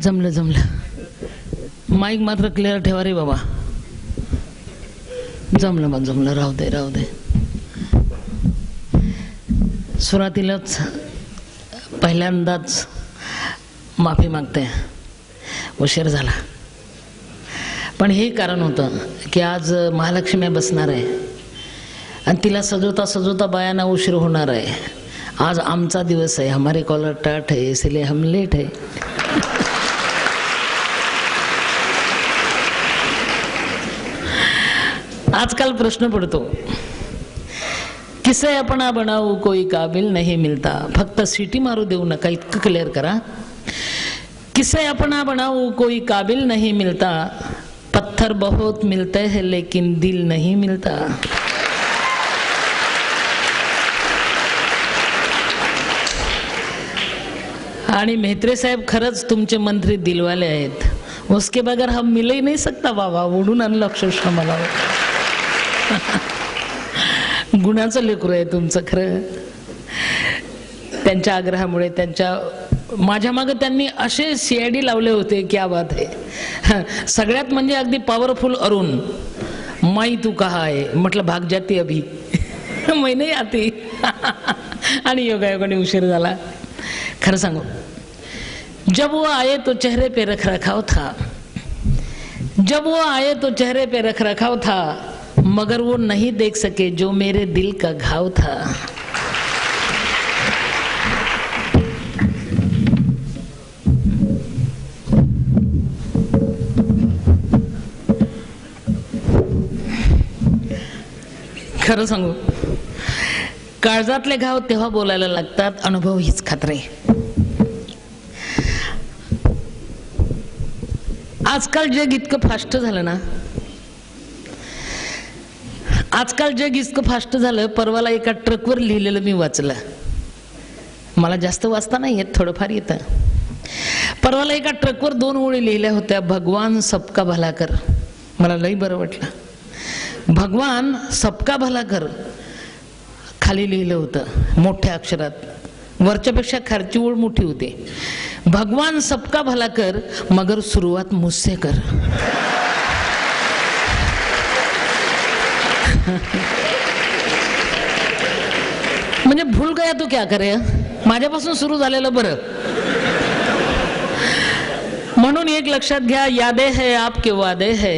जमलं जमलं. माईक मात्र क्लिअर ठेवा रे बाबा. जमलं मग जमलं, राहू दे राहू दे. सुरुवातीलाच पहिल्यांदाच माफी मागते, उशीर झाला. पण हे कारण होतं की आज महालक्ष्मी बसणार आहे आणि तिला सजवता सजवता बायांना उशीर होणार आहे. आज आमचा दिवस आहे, हमारे कॉलर टाट है इसलिए हम लेट है. आजकाल प्रश्न पडतो, किसे अपना बनाऊ कोई काबिल नहीं मिलता. फक्त सिटी मारू देऊ नका, इतकं क्लिअर करा. किसे अपना बनाऊ कोई काबिल नहीं मिलता. पत्थर बहुत मिलते हैं लेकिन दिल नहीं मिलता. आणि मेहत्रे साहेब खरंच तुमचे मंत्री दिलवाले आहेत. उसके बगैर हम मिल ही नहीं सकता बाबा. ओढून आणलं अक्षरशः मला. गुणाचं लेकरू आहे तुमचं खरं. त्यांच्या आग्रहामुळे, त्यांच्या माझ्या मागे त्यांनी असे CID लावले होते, क्या बात आहे. सगळ्यात म्हणजे अगदी पॉवरफुल अरुण, माई तू कहा आहे म्हटलं, भाग जाती अभी मैं नहीं आती. आणि योगायोगाने उशीर झाला. खरं सांगू, जब वो आए तो चेहरे पे रख रखाव था. जब वो आए तो चेहरे पे रख रखाव था, मगर वो नहीं देख सके जो मेरे दिल का घाव था. खरं सांगू, काळजातले घाव तेव्हा बोलायला लागतात, अनुभव हीच खात्री. आजकाल जग इतकं फास्ट झालं ना, आजकाल जग इतकं फास्ट झालं. परवाला एका ट्रकवर लिहिलेलं मी वाचलं. मला जास्त वाचता नाही येत, थोडंफार येतं. परवाला एका ट्रकवर 2 ओळी लिहिल्या होत्या, भगवान सबका भला कर. मला लई बरं वाटलं. भगवान सबका भला कर खाली लिहिलं होतं मोठ्या अक्षरात. वरच्यापेक्षा खालची ओळ मोठी होती. भगवान सबका भला कर मगर सुरुवात मुझसे कर. म्हणजे भूल गया तो क्या करे. माझ्यापासून सुरू झालेलं बरं. म्हणून एक लक्षात घ्या, यादे है आपके वादे है,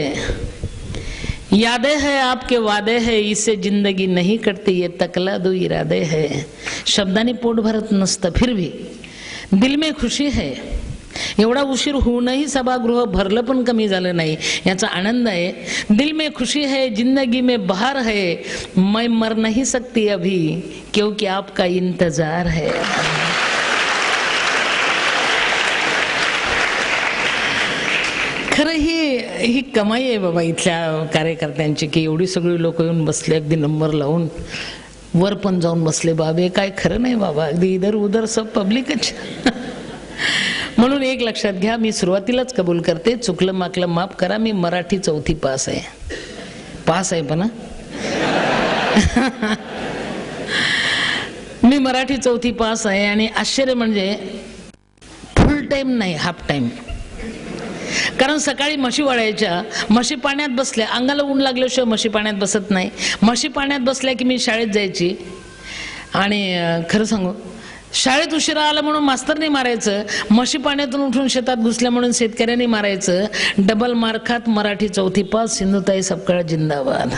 यादे है आपके वादे है, इससे जिंदगी नहीं कटती, ये तकला दो इरादे है. शब्दाने पोट भरत नसतं, फिर भी दिल में खुशी है. एवढा उशीर होऊनही सभागृह भरलं पण कमी झालं नाही, याचा आनंद आहे. दिल में खुशी है, जिंदगी में बहार है, मैं मर नहीं सकती अभी क्योंकि आपका इंतजार है. खरं ही कमाई आहे बाबा इथल्या कार्यकर्त्यांची, की एवढी सगळी लोक येऊन बसले, अगदी नंबर लावून वर पण जाऊन बसले. बाबे काय खरं नाही बाबा, अगदी इधर उधर सब पब्लिकच. म्हणून एक लक्षात घ्या, मी सुरुवातीलाच कबूल करते, चुकलं माकलं माफ करा. मी मराठी 4थी पास आहे. पास आहे पण मी मराठी 4थी पास आहे. आणि आश्चर्य म्हणजे फुल टाइम नाही, हाफ टाइम. कारण सकाळी म्हशी वळायच्या, म्हशी पाण्यात बसल्या, अंगाला ऊन लागल्याशिवाय म्हशी पाण्यात बसत नाही. म्हशी पाण्यात बसल्या की मी शाळेत जायची. आणि खरं सांगू, शाळेत उशिरा आला म्हणून मास्तरने मारायचं, म्हशी पाण्यातून उठून शेतात घुसल्या म्हणून शेतकऱ्यांनी मारायचं. डबल मार खात मराठी 4थी पास, सिंधुताई सपकाळ जिंदाबाद.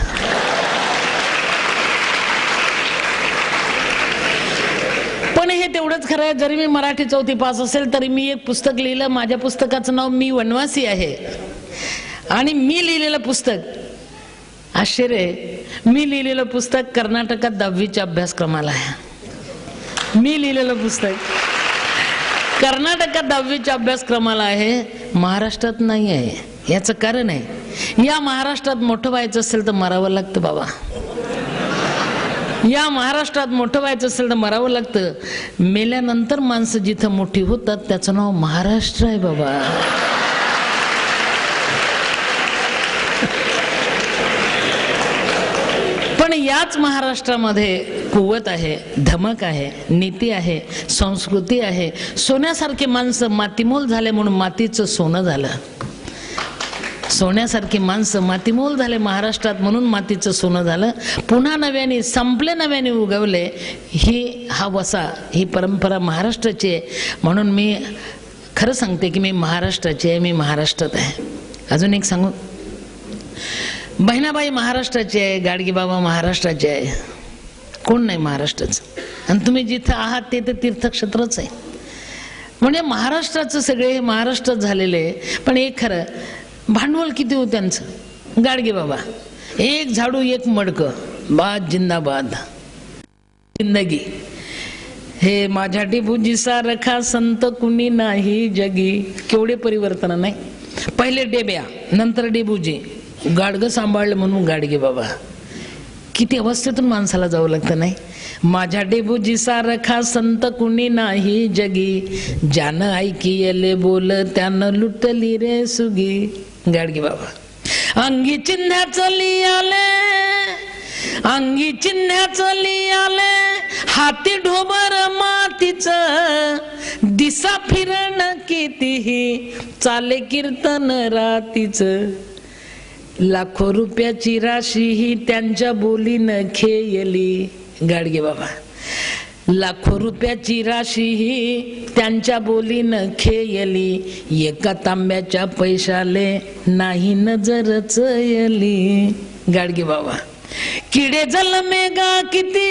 पण हे तेवढंच खरं आहे, जरी मी मराठी 4थी पास असेल तरी मी एक पुस्तक लिहिलं. माझ्या पुस्तकाचं नाव मी वनवासी आहे. आणि मी लिहिलेलं पुस्तक, आश्चर्य, मी लिहिलेलं पुस्तक कर्नाटकात 10वीच्या अभ्यासक्रमाला आहे. मी लिहिलेलं पुस्तक कर्नाटकात 10वीच्या अभ्यासक्रमाला आहे, महाराष्ट्रात नाही आहे. याचं कारण आहे, या महाराष्ट्रात मोठं व्हायचं असेल तर मरावं लागतं बाबा. या महाराष्ट्रात मोठं व्हायचं असेल तर मरावं लागतं. मेल्यानंतर माणसं जिथं मोठी होतात त्याचं नाव महाराष्ट्र आहे बाबा. पण याच महाराष्ट्रामध्ये कुवत आहे, धमक आहे, नीती आहे, संस्कृती आहे. सोन्यासारखे माणसं मातीमोल झाले म्हणून मातीचं सोनं झालं. सोन्यासारखी माणसं मातीमोल झाले महाराष्ट्रात म्हणून मातीचं सोनं झालं. पुन्हा नव्याने संपले, नव्याने उगवले. हा वसा, ही परंपरा महाराष्ट्राची आहे. म्हणून मी खरं सांगते की मी महाराष्ट्राची आहे, मी महाराष्ट्रात आहे. अजून एक सांगू, बहिणाबाई महाराष्ट्राची आहे, गाडगेबाबा महाराष्ट्राचे आहे, कोण नाही महाराष्ट्राचं. आणि तुम्ही जिथं आहात ते तर तीर्थक्षेत्रच आहे. म्हणजे महाराष्ट्राचं सगळे हे महाराष्ट्रात झालेले आहे. पण एक खरं, भांडवल किती होतं त्यांचं. गाडगेबाबा एक झाडू एक मडकं, बाद जिंदाबाद जिंदगी. हे माझ्या टिपूजी सारखा संत कुणी नाही जगी. केवढे परिवर्तन नाही. पहिले डेब्या, नंतर डेबूजी, गाडगं सांभाळलं म्हणून गाडगेबाबा. किती अवस्थेतून माणसाला जावं लागतं नाही. माझ्या डेबूजी सारखा संत कुणी नाही जगी, ज्यानं ऐकियले बोल त्यानं लुटली रे सुगी. गाडगेबाबा अंगी चिन्ह्याचं लियाले, अंगी चिन्ह्याचं लियाले, हाती ढोबर मातीचं, दिसा फिरण कितीही चाले कीर्तन रातीचं. लाखो रुपयाची राशी ही त्यांच्या बोलीनं खेयली. गाडगेबाबा लाखो रुपयाची राशी ही त्यांच्या बोलीनं खेयली, एका तांब्याच्या पैशाले नाही नजर चयली. गाडगेबाबा किडे जलमेगा किती,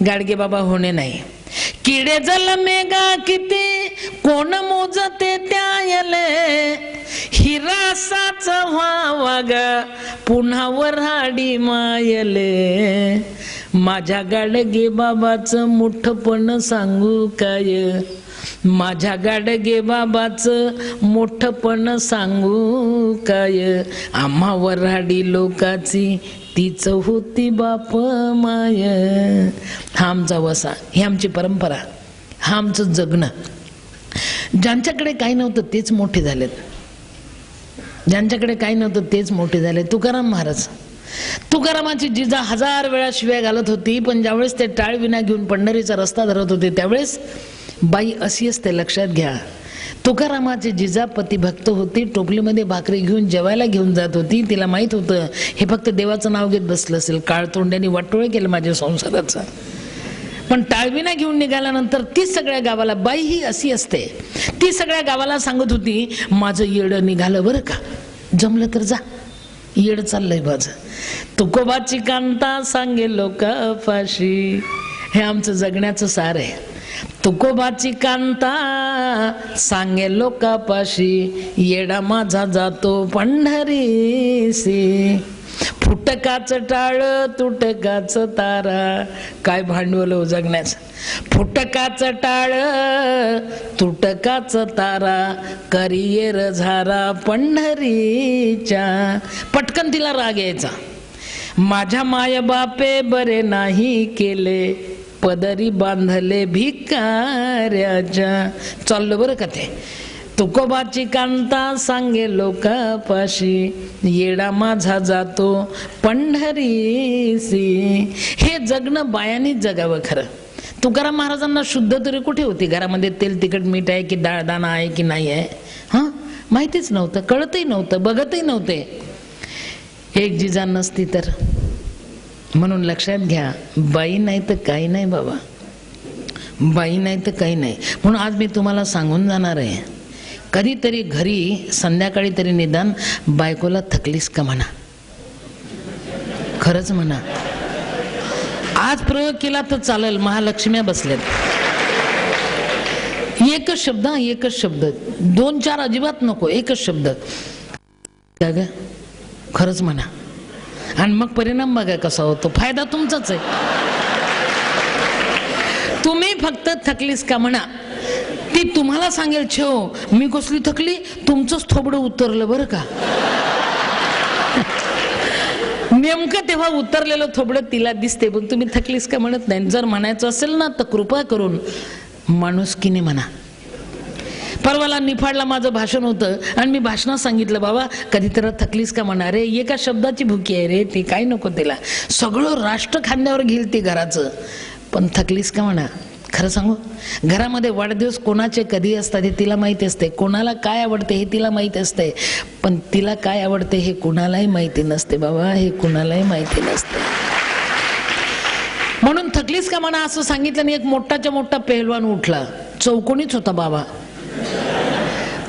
गाडगेबाबा होणे नाही. किडे जलमेगा किती, कोण मोजते त्यायले, हिरासाच व्हावा ग पुन्हा वऱ्हाडी मायले. माझ्या गाडगे बाबाचं मोठपण सांगू काय, माझ्या गाडगे बाबाचं मोठपण सांगू काय, आम्हा वऱ्हाडी लोकाची तीच होती बाप माय. हा आमचा वसा, ही आमची परंपरा, हा आमचं जगणं. ज्यांच्याकडे काही नव्हतं तेच मोठे झालेत, ज्यांच्याकडे काही नव्हतं तेच मोठे झाले. तुकाराम महाराज, तुकारामाची जिजा 1000 वेळा शिव्या घालत होती, पण ज्यावेळेस ते टाळविना घेऊन पंढरीचा रस्ता धरत होते त्यावेळेस बाई अशी असते, लक्षात घ्या. तुकारामाची जिजा पतिभक्त होती, टोपलीमध्ये भाकरी घेऊन जेवायला घेऊन जात होती. तिला माहित होतं हे फक्त देवाचं नाव घेत बसलं असेल, काळतोंड्याने वाटोळे केलं माझ्या संसाराचं. पण टाळविना घेऊन निघाल्यानंतर ती सगळ्या गावाला, बाई ही अशी असते, ती सगळ्या गावाला सांगत होती माझं येडं निघालं बरं का, जमलं तर जा, येड चाललंय माझं. तुकोबाची कांता सांगे लोकापाशी. हे आमचं जगण्याचं सार आहे. तुकोबाची कांता सांगे लोकापाशी, येडा माझा जातो पंढरीसी. फुटकाचं टाळ तुटकाचं तारा, काय भांडवल हो जगण्याचं. फुटकाचं टाळ तुटकाचं तारा, करियर झारा पंढरीच्या. पटकन तिला राग यायचा, माझ्या माय बापे बरे नाही केले, पदरी बांधले भिकाऱ्याच्या. चाललं बरं का ते. तुकोबाची कांता सांगे लोकापाशी, येडा माझा जातो पंढरीसी. हे जगणं बायानीच जगावं खरं. तुकाराम महाराजांना शुद्ध तरी कुठे होती, घरामध्ये तेल तिखट मीठ आहे की डाळ दाणा आहे की नाही आहे, हां माहितीच नव्हतं, कळतही नव्हतं, बघतही नव्हते. एक जिजा नसती तर. म्हणून लक्षात घ्या, बाई नाही तर काही नाही बाबा, बाई नाही तर काही नाही. म्हणून आज मी तुम्हाला सांगून जाणार आहे, कधीतरी घरी संध्याकाळी तरी निदान बायकोला थकलीस का म्हणा, खरंच म्हणा. आज प्रयोग केला तर चालेल, महालक्ष्म्या बसल्यात. एकच शब्द, एकच शब्द, 2-4 अजिबात नको, एकच शब्द, का ग खरंच म्हणा. आणि मग परिणाम बघा कसा होतो. फायदा तुमचाच आहे. तुम्ही फक्त थकलीस का म्हणा, ती तुम्हाला सांगेल छो मी कसली थकली, तुमचंच थोबडं उतरलं बरं का. नेमकं तेव्हा उतरलेलं थोबडं तिला दिसते, पण तुम्ही थकलीस का म्हणत नाही. जर म्हणायचं असेल ना तर कृपा करून माणुसकीने म्हणा. परवाला निफाडला माझं भाषण होतं आणि मी भाषणात सांगितलं, बाबा कधी तर थकलीस का म्हणा रे, एका शब्दाची भुकी आहे रे ती, काय नको तिला, सगळं राष्ट्र खांद्यावर घेईल ती घराचं, पण थकलीस का म्हणा. खरं सांगू, घरामध्ये वाढदिवस कोणाचे कधी असतात हे तिला माहिती असते, कोणाला काय आवडते हे तिला माहिती असते, पण तिला काय आवडते हे कुणालाही माहिती नसते बाबा, हे कुणालाही माहिती नसते. म्हणून थकलीस का म्हणा असं सांगितलं आणि एक मोठाच्या मोठा पेहलवान उठला, चौकोनीच होता बाबा.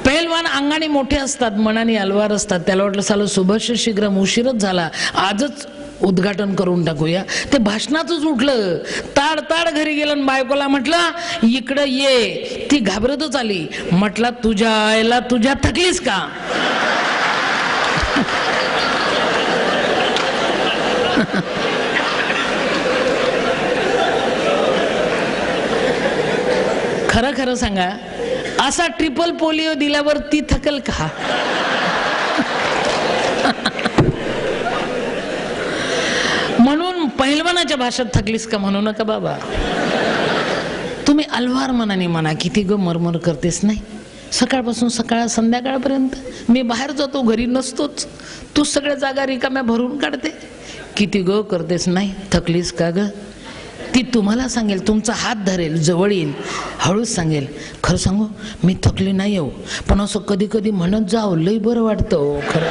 पेहलवान अंगाने मोठे असतात, मनाने अलवार असतात. त्याला वाटलं साला शुभस्य शीघ्रम, उशीरच झाला, आजच उद्घाटन करून टाकूया. ते भाषणातच उठलं, ताड ताड घरी गेलं आणि बायकोला म्हटलं इकडं ये. ती घाबरतच आली. म्हटलं तुझ्या आईला तुझ्या थकलीस का. खरं खरं सांगा, असा ट्रिपल पोलिओ दिल्यावर ती थकल का. म्हणून पहिलवानाच्या भाषेत थकलीस का म्हणू नका बाबा. तुम्ही अलवार मनाने म्हणा, किती ग मरमर करतेस, नाही सकाळपासून संध्याकाळपर्यंत मी बाहेर जातो, घरी नसतोच, तू सगळ्या जागा रिकाम्या भरून काढते, किती ग करतेस, नाही थकलीस का ग. ती तुम्हाला सांगेल, तुमचा हात धरेल, जवळ येईल, हळूच सांगेल, खरं सांगू मी थकली नाही हो, पण असं कधी कधी म्हणत जाव, लई बरं वाटतं हो खरं.